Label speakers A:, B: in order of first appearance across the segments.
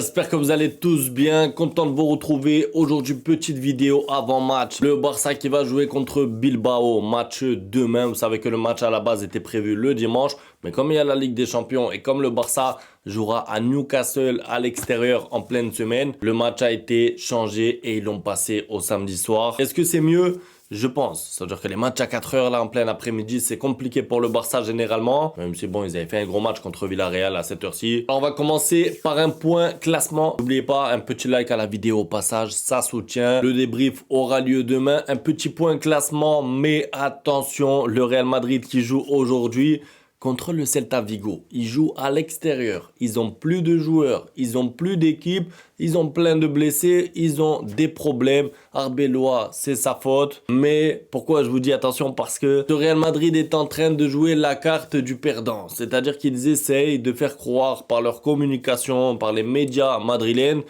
A: J'espère que vous allez tous bien, content de vous retrouver. Aujourd'hui, petite vidéo avant match. Le Barça qui va jouer contre Bilbao, match demain. Vous savez que le match à la base était prévu le dimanche, mais comme il y a la Ligue des Champions et comme le Barça jouera à Newcastle à l'extérieur en pleine semaine, le match a été changé et ils l'ont passé au samedi soir. Est-ce que c'est mieux ? Je pense. C'est-à-dire que les matchs à 4 heures là en plein après-midi, c'est compliqué pour le Barça généralement. Même si bon, ils avaient fait un gros match contre Villarreal à cette heure-ci. On va commencer par un point classement. N'oubliez pas, un petit like à la vidéo au passage, ça soutient. Le débrief aura lieu demain. Un petit point classement, mais attention, le Real Madrid qui joue aujourd'hui contre le Celta Vigo. Ils jouent à l'extérieur. Ils ont plus de joueurs. Ils ont plus d'équipe. Ils ont plein de blessés. Ils ont des problèmes. Arbeloa, c'est sa faute. Mais pourquoi je vous dis attention? Parce que le Real Madrid est en train de jouer la carte du perdant. C'est-à-dire qu'ils essayent de faire croire par leur communication, par les médias madrilènes,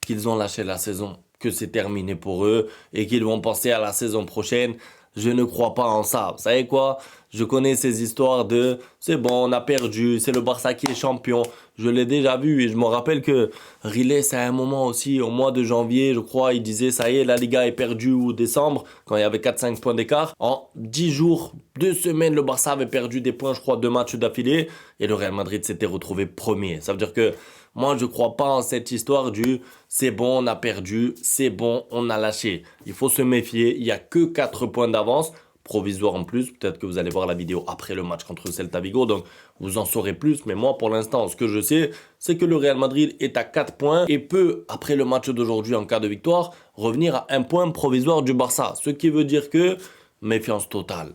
A: qu'ils ont lâché la saison, que c'est terminé pour eux et qu'ils vont penser à la saison prochaine. Je ne crois pas en ça. Vous savez quoi? Je connais ces histoires de c'est bon, on a perdu, c'est le Barça qui est champion. Je l'ai déjà vu et je me rappelle que Riles, à un moment aussi, au mois de janvier, je crois, il disait ça y est, la Liga est perdue ou décembre, quand il y avait 4-5 points d'écart. En 10 jours, 2 semaines, le Barça avait perdu des points, je crois, 2 matchs d'affilée et le Real Madrid s'était retrouvé premier. Ça veut dire que moi, je ne crois pas en cette histoire du c'est bon, on a perdu, c'est bon, on a lâché. Il faut se méfier, il n'y a que 4 points d'avance, provisoire en plus. Peut-être que vous allez voir la vidéo après le match contre Celta Vigo, donc vous en saurez plus. Mais moi, pour l'instant, ce que je sais, c'est que le Real Madrid est à 4 points et peut, après le match d'aujourd'hui en cas de victoire, revenir à 1 point provisoire du Barça. Ce qui veut dire que méfiance totale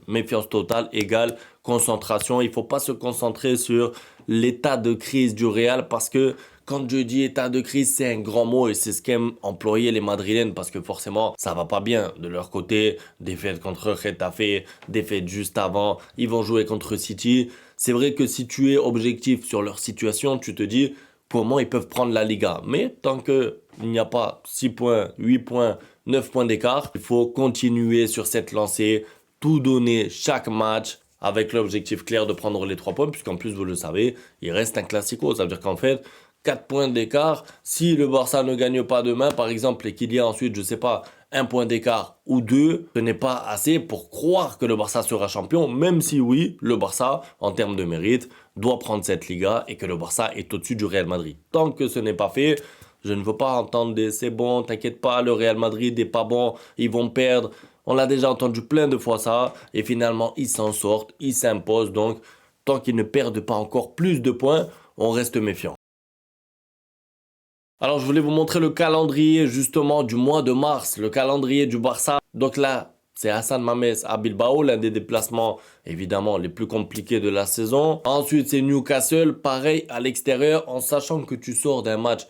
A: égale concentration. Il ne faut pas se concentrer sur l'état de crise du Real parce que quand je dis état de crise, c'est un grand mot et c'est ce qu'aiment employer les Madrilènes parce que forcément, ça va pas bien. De leur côté, défaite contre Getafe, défaite juste avant, ils vont jouer contre City. C'est vrai que si tu es objectif sur leur situation, tu te dis comment ils peuvent prendre la Liga. Mais tant qu'il n'y a pas 6 points, 8 points, 9 points d'écart, il faut continuer sur cette lancée, tout donner chaque match avec l'objectif clair de prendre les 3 points, puisqu'en plus, vous le savez, il reste un classico. Ça veut dire qu'en fait, 4 points d'écart, si le Barça ne gagne pas demain, par exemple, et qu'il y a ensuite, je sais pas, 1 point d'écart ou 2, ce n'est pas assez pour croire que le Barça sera champion, même si oui, le Barça, en termes de mérite, doit prendre cette Liga et que le Barça est au-dessus du Real Madrid. Tant que ce n'est pas fait, je ne veux pas entendre des « c'est bon, t'inquiète pas, le Real Madrid n'est pas bon, ils vont perdre ». On l'a déjà entendu plein de fois ça, et finalement, ils s'en sortent, ils s'imposent. Donc, tant qu'ils ne perdent pas encore plus de points, on reste méfiant. Alors, je voulais vous montrer le calendrier justement du mois de mars, le calendrier du Barça. Donc là, c'est Hassan Mames à Bilbao, l'un des déplacements évidemment les plus compliqués de la saison. Ensuite, c'est Newcastle, pareil à l'extérieur, en sachant que tu sors d'un match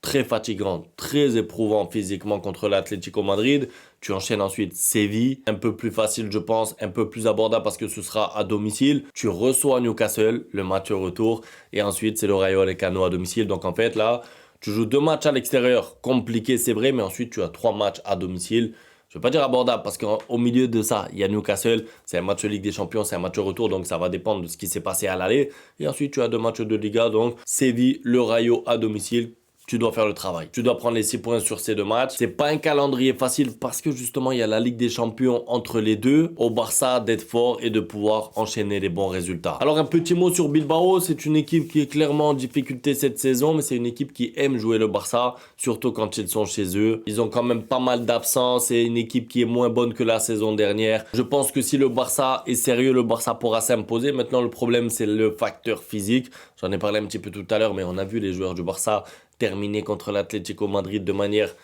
A: très fatigant, très éprouvant physiquement contre l'Atlético Madrid. Tu enchaînes ensuite Séville, un peu plus facile je pense, un peu plus abordable parce que ce sera à domicile. Tu reçois Newcastle, le match retour, et ensuite c'est le Rayo Vallecano à domicile. Donc en fait là, tu joues 2 matchs à l'extérieur, compliqué c'est vrai, mais ensuite tu as 3 matchs à domicile. Je ne vais pas dire abordable parce qu'au milieu de ça, il y a Newcastle, c'est un match de Ligue des Champions, c'est un match retour, donc ça va dépendre de ce qui s'est passé à l'aller. Et ensuite tu as 2 matchs de Liga, donc Séville, le Rayo à domicile. Tu dois faire le travail. Tu dois prendre les 6 points sur ces 2 matchs. C'est pas un calendrier facile parce que justement, il y a la Ligue des Champions entre les deux. Au Barça d'être fort et de pouvoir enchaîner les bons résultats. Alors, un petit mot sur Bilbao. C'est une équipe qui est clairement en difficulté cette saison, mais c'est une équipe qui aime jouer le Barça, surtout quand ils sont chez eux. Ils ont quand même pas mal d'absents. C'est une équipe qui est moins bonne que la saison dernière. Je pense que si le Barça est sérieux, le Barça pourra s'imposer. Maintenant, le problème, c'est le facteur physique. J'en ai parlé un petit peu tout à l'heure, mais on a vu les joueurs du Barça terminé contre l'Atlético Madrid de manière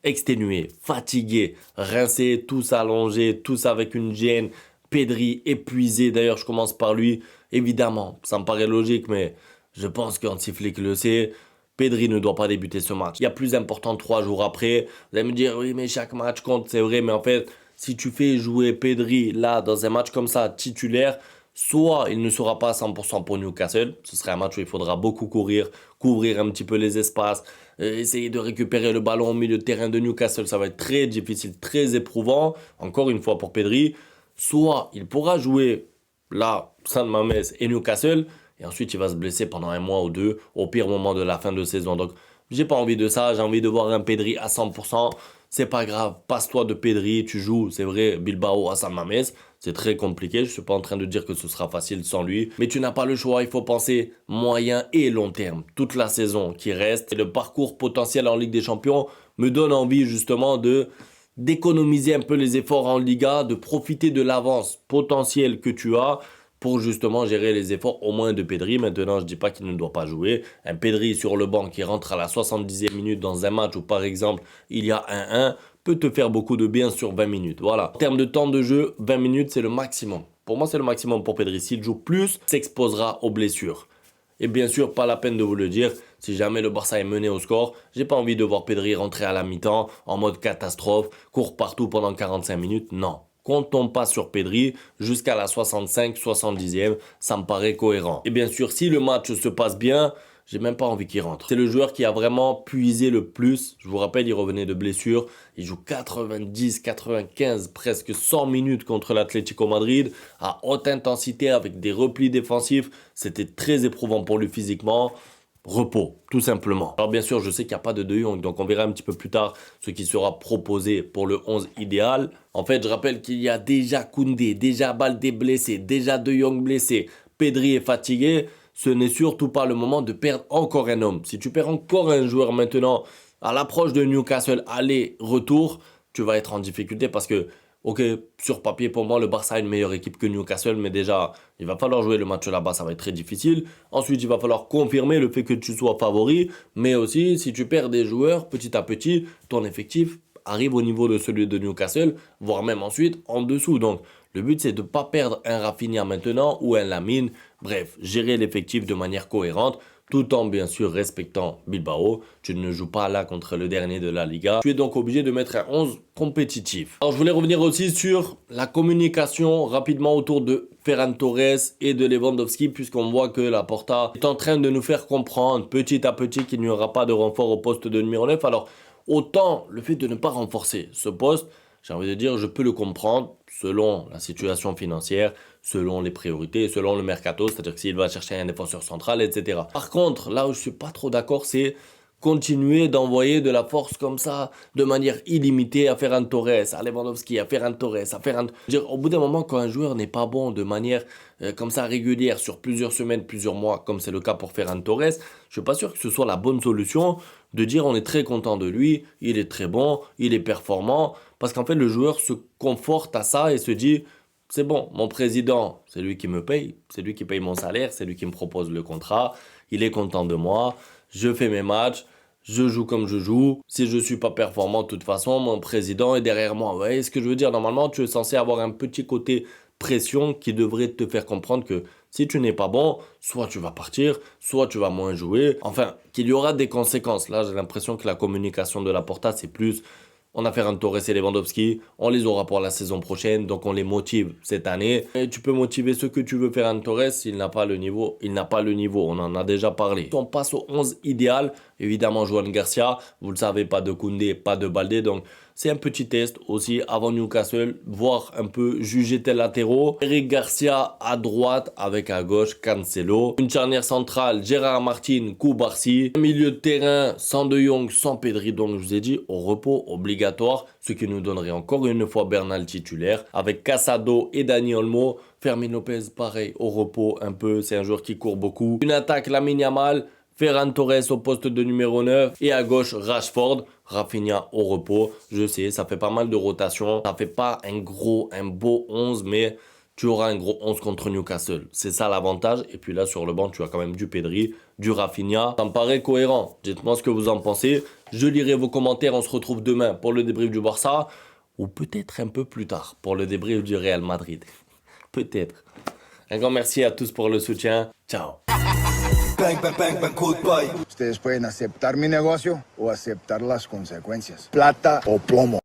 A: exténuée, fatiguée, rincée, tous allongés, tous avec une gêne. Pedri épuisé, d'ailleurs je commence par lui. Évidemment, ça me paraît logique, mais je pense qu'Hansi Flick le sait. Pedri ne doit pas débuter ce match. Il y a plus important 3 jours après. Vous allez me dire, oui mais chaque match compte, c'est vrai, mais en fait, si tu fais jouer Pedri là, dans un match comme ça, titulaire, soit il ne sera pas à 100% pour Newcastle, ce serait un match où il faudra beaucoup courir, couvrir un petit peu les espaces, essayer de récupérer le ballon au milieu de terrain de Newcastle, ça va être très difficile, très éprouvant, encore une fois pour Pedri. Soit il pourra jouer là, San Mamés et Newcastle, et ensuite il va se blesser pendant 1 mois ou 2, au pire moment de la fin de saison. Donc J'ai pas envie de ça, j'ai envie de voir un Pedri à 100%. C'est pas grave, passe-toi de Pedri, tu joues, c'est vrai, Bilbao à San Mamés, c'est très compliqué, je suis pas en train de dire que ce sera facile sans lui, mais tu n'as pas le choix, il faut penser moyen et long terme, toute la saison qui reste, et le parcours potentiel en Ligue des Champions me donne envie justement d'économiser un peu les efforts en Liga, de profiter de l'avance potentielle que tu as pour justement gérer les efforts au moins de Pedri. Maintenant, je dis pas qu'il ne doit pas jouer. Un Pedri sur le banc qui rentre à la 70e minute dans un match où par exemple il y a 1-1 peut te faire beaucoup de bien sur 20 minutes. Voilà. En termes de temps de jeu, 20 minutes c'est le maximum. Pour moi c'est le maximum pour Pedri. S'il joue plus, s'exposera aux blessures. Et bien sûr, pas la peine de vous le dire, si jamais le Barça est mené au score, j'ai pas envie de voir Pedri rentrer à la mi-temps en mode catastrophe, court partout pendant 45 minutes, non. Comptons pas sur Pedri jusqu'à la 65-70e, ça me paraît cohérent. Et bien sûr, si le match se passe bien, j'ai même pas envie qu'il rentre. C'est le joueur qui a vraiment puisé le plus. Je vous rappelle, il revenait de blessure. Il joue 90, 95, presque 100 minutes contre l'Atlético Madrid à haute intensité avec des replis défensifs. C'était très éprouvant pour lui physiquement. Repos, tout simplement. Alors bien sûr, je sais qu'il n'y a pas de De Jong, donc on verra un petit peu plus tard ce qui sera proposé pour le 11 idéal. En fait, je rappelle qu'il y a déjà Koundé, déjà Baldé blessé, déjà De Jong blessé, Pedri est fatigué. Ce n'est surtout pas le moment de perdre encore un homme. Si tu perds encore un joueur maintenant, à l'approche de Newcastle, aller-retour, tu vas être en difficulté parce que, ok, sur papier, pour moi, le Barça a une meilleure équipe que Newcastle, mais déjà, il va falloir jouer le match là-bas, ça va être très difficile. Ensuite, il va falloir confirmer le fait que tu sois favori, mais aussi, si tu perds des joueurs, petit à petit, ton effectif arrive au niveau de celui de Newcastle, voire même ensuite en dessous. Donc, le but, c'est de ne pas perdre un Rafinha maintenant ou un Lamine. Bref, gérer l'effectif de manière cohérente, tout en bien sûr respectant Bilbao. Tu ne joues pas là contre le dernier de la Liga. Tu es donc obligé de mettre un 11 compétitif. Alors, je voulais revenir aussi sur la communication rapidement autour de Ferran Torres et de Lewandowski, puisqu'on voit que la Porta est en train de nous faire comprendre petit à petit qu'il n'y aura pas de renfort au poste de numéro 9. Alors, autant le fait de ne pas renforcer ce poste, j'ai envie de dire, je peux le comprendre selon la situation financière, selon les priorités, selon le mercato, c'est-à-dire que s'il va chercher un défenseur central, etc. Par contre, là où je suis pas trop d'accord, c'est continuer d'envoyer de la force comme ça, de manière illimitée à Ferran Torres, à Lewandowski, à Ferran Torres, à Ferran... Dire, au bout d'un moment, quand un joueur n'est pas bon de manière comme ça régulière sur plusieurs semaines, plusieurs mois, comme c'est le cas pour Ferran Torres, je suis pas sûr que ce soit la bonne solution de dire on est très content de lui, il est très bon, il est performant, parce qu'en fait le joueur se conforte à ça et se dit c'est bon, mon président, c'est lui qui me paye, c'est lui qui paye mon salaire, c'est lui qui me propose le contrat, il est content de moi, je fais mes matchs, je joue comme je joue. Si je suis pas performant de toute façon, mon président est derrière moi. Vous voyez ce que je veux dire? Normalement, tu es censé avoir un petit côté pression qui devrait te faire comprendre que si tu n'es pas bon, soit tu vas partir, soit tu vas moins jouer. Enfin, qu'il y aura des conséquences. Là, j'ai l'impression que la communication de la Porta, c'est plus... On a Ferran Torres et Lewandowski, on les aura pour la saison prochaine, donc on les motive cette année. Et tu peux motiver ce que tu veux, Ferran Torres, s'il n'a pas le niveau, il n'a pas le niveau, on en a déjà parlé. On passe au 11 idéal, évidemment Joan Garcia, vous le savez, pas de Koundé, pas de Baldé, donc c'est un petit test aussi avant Newcastle, voir un peu juger tes latéraux. Eric Garcia à droite avec à gauche Cancelo. Une charnière centrale, Gérard Martin, Koubarsi. Un milieu de terrain, sans De Jong, sans Pedri, donc je vous ai dit, au repos obligatoire, ce qui nous donnerait encore une fois Bernal titulaire. Avec Casado et Dani Olmo. Fermin Lopez, pareil, au repos un peu, c'est un joueur qui court beaucoup. Une attaque, Lamine Yamal. Ferran Torres au poste de numéro 9 et à gauche Rashford, Rafinha au repos. Je sais, ça fait pas mal de rotation. Ça fait pas un beau 11, mais tu auras un gros 11 contre Newcastle. C'est ça l'avantage. Et puis là, sur le banc, tu as quand même du Pedri, du Rafinha. Ça me paraît cohérent. Dites-moi ce que vous en pensez. Je lirai vos commentaires. On se retrouve demain pour le débrief du Barça. Ou peut-être un peu plus tard pour le débrief du Real Madrid. Peut-être. Un grand merci à tous pour le soutien. Ciao.
B: Bang, bang, bang, bang, goodbye. Ustedes pueden aceptar mi negocio o aceptar las consecuencias. Plata o plomo.